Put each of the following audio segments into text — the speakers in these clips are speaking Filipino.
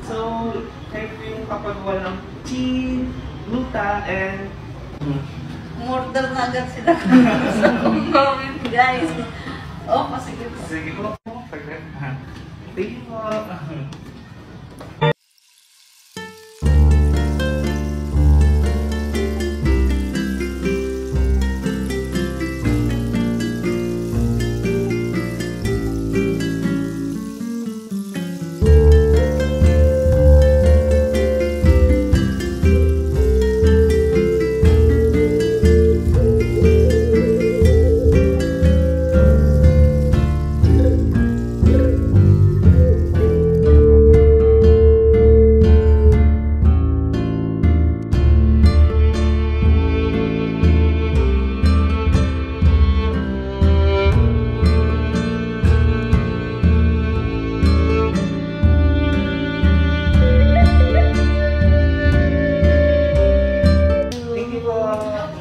So, kayo po yung kapagawa ng chin, luta, and... Mortar na agad sila. Guys. Oh, sige po. Sige po. Thank you po.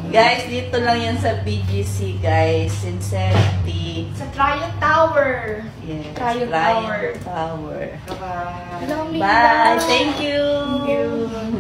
Guys, dito lang yan sa BGC, guys. Sincerity. Sa Triumph Tower. Yes. Triumph Tower. Bye-bye. Hello, Bye. Thank you. Thank you.